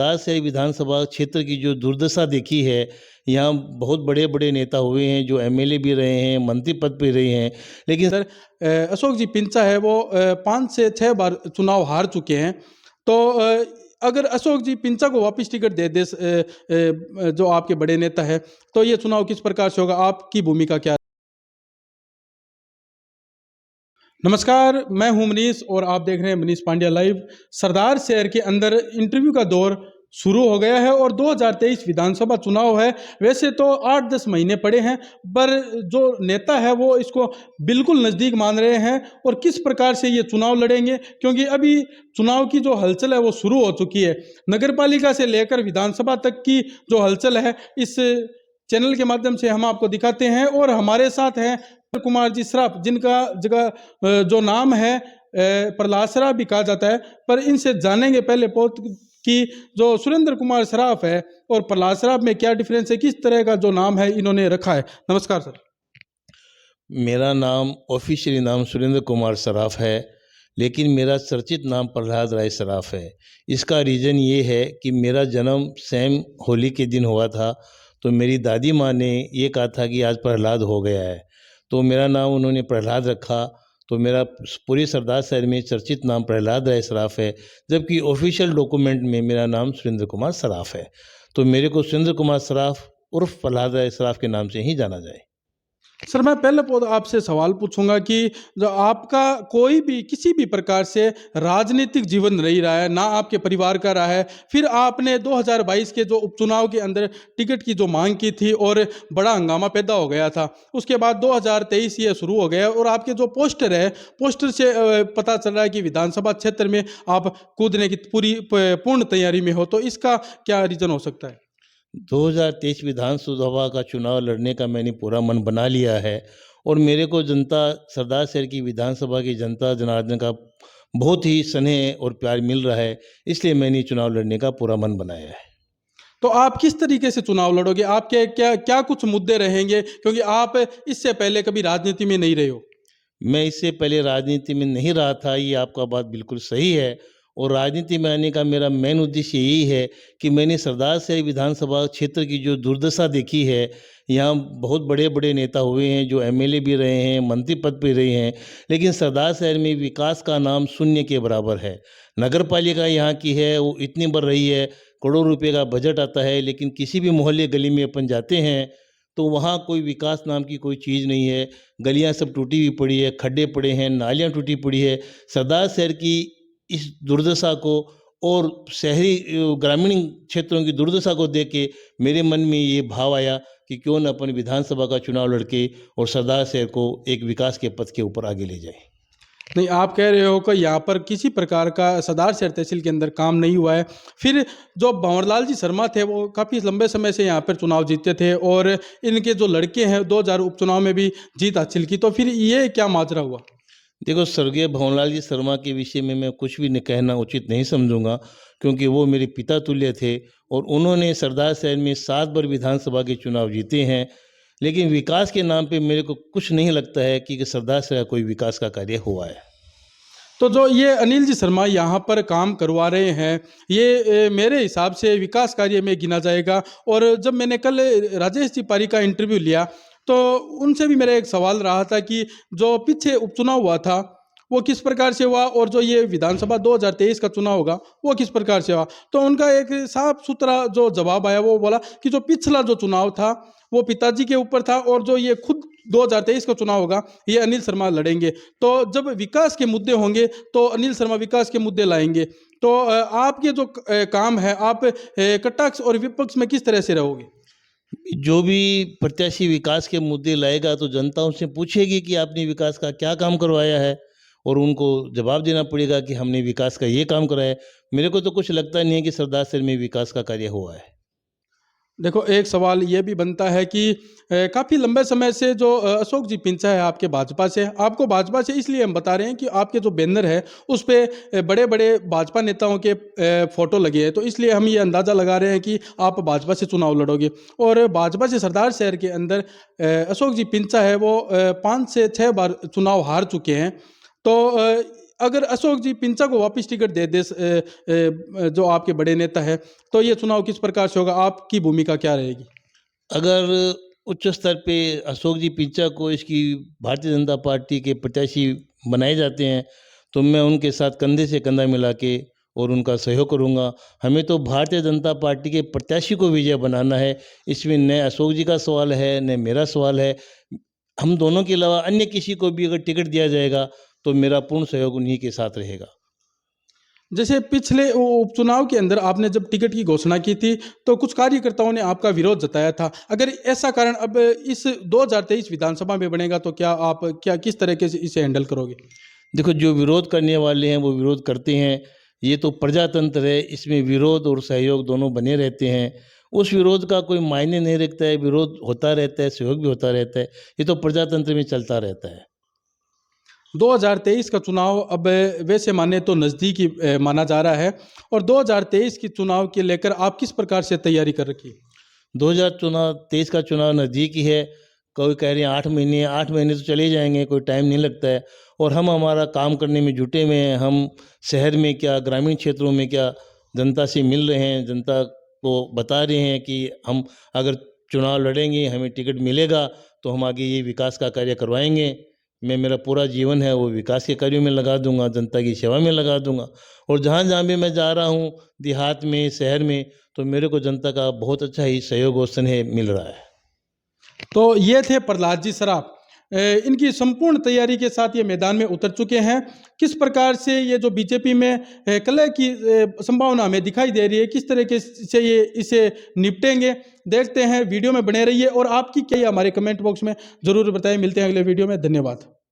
शहर विधानसभा क्षेत्र की जो दुर्दशा देखी है, यहाँ बहुत बड़े-बड़े नेता हुए हैं, जो एमएलए भी रहे हैं, मंत्री पद पे रहे हैं। लेकिन सर अशोक जी पिंचा है वो 5 से 6 बार चुनाव हार चुके हैं। तो अगर अशोक जी पिंचा को वापस टिकट दे दे जो आपके बड़े नेता है, तो ये चुनाव किस प्रकार से होगा? आपकी भूमिका क्या? नमस्कार, मैं हूं मनीष और आप देख रहे हैं मनीष पांड्या लाइव। सरदार शहर के अंदर इंटरव्यू का दौर शुरू हो गया है और 2023 विधानसभा चुनाव है। वैसे तो 8-10 महीने पड़े हैं, पर जो नेता है वो इसको बिल्कुल नज़दीक मान रहे हैं और किस प्रकार से ये चुनाव लड़ेंगे, क्योंकि अभी चुनाव की जो हलचल है वो शुरू हो चुकी है। नगरपालिका से लेकर विधानसभा तक की जो हलचल है, इस चैनल के माध्यम से हम आपको दिखाते हैं। और हमारे साथ हैं कुमार जी सराफ, जिनका जगह जो नाम है प्रहलाद सराफ भी कहा जाता है, पर इनसे जानेंगे पहले बहुत कि जो सुरेंद्र कुमार सराफ है और प्रहलाद सराफ में क्या डिफरेंस है, किस तरह का जो नाम है इन्होंने रखा है। नमस्कार सर। मेरा नाम ऑफिशियली नाम सुरेंद्र कुमार सराफ है, लेकिन मेरा चर्चित नाम प्रहलाद राय सराफ है। इसका रीज़न ये है कि मेरा जन्म सेम होली के दिन हुआ था, तो मेरी दादी माँ ने ये कहा था कि आज प्रहलाद हो गया है, तो मेरा नाम उन्होंने प्रहलाद रखा। तो मेरा पूरे सरदार शहर में चर्चित नाम प्रहलाद राय सराफ है, जबकि ऑफिशियल डॉक्यूमेंट में मेरा नाम सुरेंद्र कुमार सराफ है। तो मेरे को सुरेंद्र कुमार सराफ उर्फ प्रहलाद राय सराफ के नाम से ही जाना जाए। सर मैं पहले आपसे सवाल पूछूंगा कि जो आपका कोई भी किसी भी प्रकार से राजनीतिक जीवन नहीं रहा है, ना आपके परिवार का रहा है, फिर आपने 2022 के जो उपचुनाव के अंदर टिकट की जो मांग की थी और बड़ा हंगामा पैदा हो गया था। उसके बाद 2023 ये शुरू हो गया और आपके जो पोस्टर है, पोस्टर से पता चल रहा है कि विधानसभा क्षेत्र में आप कूदने की पूर्ण तैयारी में हो, तो इसका क्या रीज़न हो सकता है? 2023 विधानसभा का चुनाव लड़ने का मैंने पूरा मन बना लिया है और मेरे को जनता सरदार शहर की विधानसभा की जनता जनार्दन का बहुत ही स्नेह और प्यार मिल रहा है, इसलिए मैंने चुनाव लड़ने का पूरा मन बनाया है। तो आप किस तरीके से चुनाव लड़ोगे? आपके क्या क्या कुछ मुद्दे रहेंगे, क्योंकि आप इससे पहले कभी राजनीति में नहीं रहे हो? मैं इससे पहले राजनीति में नहीं रहा था, ये आपका बात बिल्कुल सही है। और राजनीति में आने का मेरा मेन उद्देश्य यही है कि मैंने सरदार शहर विधानसभा क्षेत्र की जो दुर्दशा देखी है, यहाँ बहुत बड़े-बड़े नेता हुए हैं, जो एमएलए भी रहे हैं, मंत्री पद पे रहे हैं, लेकिन सरदार शहर में विकास का नाम शून्य के बराबर है। नगर पालिका यहाँ की है, वो इतनी बढ़ रही है, करोड़ों रुपए का बजट आता है, लेकिन किसी भी मोहल्ले गली में अपन जाते हैं, तो वहाँ कोई विकास नाम की कोई चीज़ नहीं है। गलियाँ सब टूटी हुई पड़ी है, खड्डे पड़े हैं, नालियाँ टूटी पड़ी है। सरदार शहर की इस दुर्दशा को और शहरी ग्रामीण क्षेत्रों की दुर्दशा को देख के मेरे मन में ये भाव आया कि क्यों न अपन विधानसभा का चुनाव लड़के और सरदार शहर को एक विकास के पथ के ऊपर आगे ले जाए। नहीं, आप कह रहे हो कि यहाँ पर किसी प्रकार का सरदार शहर तहसील के अंदर काम नहीं हुआ है। फिर जो भंवरलाल जी शर्मा थे वो काफ़ी लंबे समय से यहाँ पर चुनाव जीते थे और इनके जो लड़के हैं 2000 उपचुनाव में भी जीत हासिल की, तो फिर ये क्या माजरा हुआ? देखो, स्वर्गीय भंवरलाल जी शर्मा के विषय में मैं कुछ भी कहना उचित नहीं समझूंगा, क्योंकि वो मेरे पिता तुल्य थे और उन्होंने सरदार शहर में 7 बार विधानसभा के चुनाव जीते हैं। लेकिन विकास के नाम पे मेरे को कुछ नहीं लगता है कि सरदार शहर का कोई विकास का कार्य हुआ है। तो जो ये अनिल जी शर्मा यहाँ पर काम करवा रहे हैं, ये मेरे हिसाब से विकास कार्य में गिना जाएगा। और जब मैंने कल राजेश जी पारी का इंटरव्यू लिया, तो उनसे भी मेरा एक सवाल रहा था कि जो पीछे उपचुनाव हुआ था वो किस प्रकार से हुआ और जो ये विधानसभा 2023 का चुनाव होगा वो किस प्रकार से हुआ। तो उनका एक साफ सुथरा जो जवाब आया, वो बोला कि जो पिछला जो चुनाव था वो पिताजी के ऊपर था और जो ये खुद 2023 का चुनाव होगा ये अनिल शर्मा लड़ेंगे। तो जब विकास के मुद्दे होंगे तो अनिल शर्मा विकास के मुद्दे लाएंगे। तो आपके जो काम है, आप कटाक्ष और विपक्ष में किस तरह से रहोगे? जो भी प्रत्याशी विकास के मुद्दे लाएगा तो जनता उनसे पूछेगी कि आपने विकास का क्या काम करवाया है, और उनको जवाब देना पड़ेगा कि हमने विकास का ये काम कराया है। मेरे को तो कुछ लगता नहीं है कि सरदार शहर में विकास का कार्य हुआ है। देखो, एक सवाल ये भी बनता है कि काफ़ी लंबे समय से जो अशोक जी पिंचा है आपके भाजपा से, आपको भाजपा से इसलिए हम बता रहे हैं कि आपके जो बैनर है उस पे बड़े बड़े भाजपा नेताओं के फ़ोटो लगे हैं, तो इसलिए हम ये अंदाज़ा लगा रहे हैं कि आप भाजपा से चुनाव लड़ोगे। और भाजपा से सरदार शहर के अंदर अशोक जी पिंचा है वो 5 से 6 बार चुनाव हार चुके हैं। तो अगर अशोक जी पिंचा को वापस टिकट दे दे जो आपके बड़े नेता है, तो ये चुनाव किस प्रकार से होगा, आपकी भूमिका क्या रहेगी? अगर उच्च स्तर पे अशोक जी पिंचा को इसकी भारतीय जनता पार्टी के प्रत्याशी बनाए जाते हैं, तो मैं उनके साथ कंधे से कंधा मिला के और उनका सहयोग करूँगा। हमें तो भारतीय जनता पार्टी के प्रत्याशी को विजय बनाना है। इसमें न अशोक जी का सवाल है, न मेरा सवाल है। हम दोनों के अलावा अन्य किसी को भी अगर टिकट दिया जाएगा, तो मेरा पूर्ण सहयोग उन्हीं के साथ रहेगा। जैसे पिछले उपचुनाव के अंदर आपने जब टिकट की घोषणा की थी, तो कुछ कार्यकर्ताओं ने आपका विरोध जताया था। अगर ऐसा कारण अब इस 2023 विधानसभा में बनेगा, तो क्या आप किस तरीके से इसे हैंडल करोगे? देखो, जो विरोध करने वाले हैं वो विरोध करते हैं। ये तो प्रजातंत्र है, इसमें विरोध और सहयोग दोनों बने रहते हैं। उस विरोध का कोई मायने नहीं रखता है, विरोध होता रहता है, सहयोग भी होता रहता है। ये तो प्रजातंत्र में चलता रहता है। 2023 का चुनाव अब वैसे माने तो नज़दीक ही माना जा रहा है, और 2023 के चुनाव के लेकर आप किस प्रकार से तैयारी कर रखी है? 2023 का चुनाव नज़दीक ही है। कोई कह रहे हैं 8 महीने तो चले जाएँगे, कोई टाइम नहीं लगता है। और हम हमारा काम करने में जुटे हुए हैं। हम शहर में क्या, ग्रामीण क्षेत्रों में क्या, जनता से मिल रहे हैं, जनता को बता रहे हैं कि हम अगर चुनाव लड़ेंगे, हमें टिकट मिलेगा, तो हम आगे ये विकास का कार्य करवाएँगे। मेरा पूरा जीवन है वो विकास के कार्यों में लगा दूँगा, जनता की सेवा में लगा दूँगा। और जहाँ-जहाँ भी मैं जा रहा हूँ, देहात में, शहर में, तो मेरे को जनता का बहुत अच्छा ही सहयोग और स्नेह मिल रहा है। तो ये थे प्रहलाद जी सराफ। इनकी संपूर्ण तैयारी के साथ ये मैदान में उतर चुके हैं। किस प्रकार से ये जो बीजेपी में कलह की संभावना हमें दिखाई दे रही है, किस तरीके से ये इसे निपटेंगे, देखते हैं। वीडियो में बने रहिए और आपकी क्या हमारे कमेंट बॉक्स में ज़रूर बताएं। मिलते हैं अगले वीडियो में। धन्यवाद।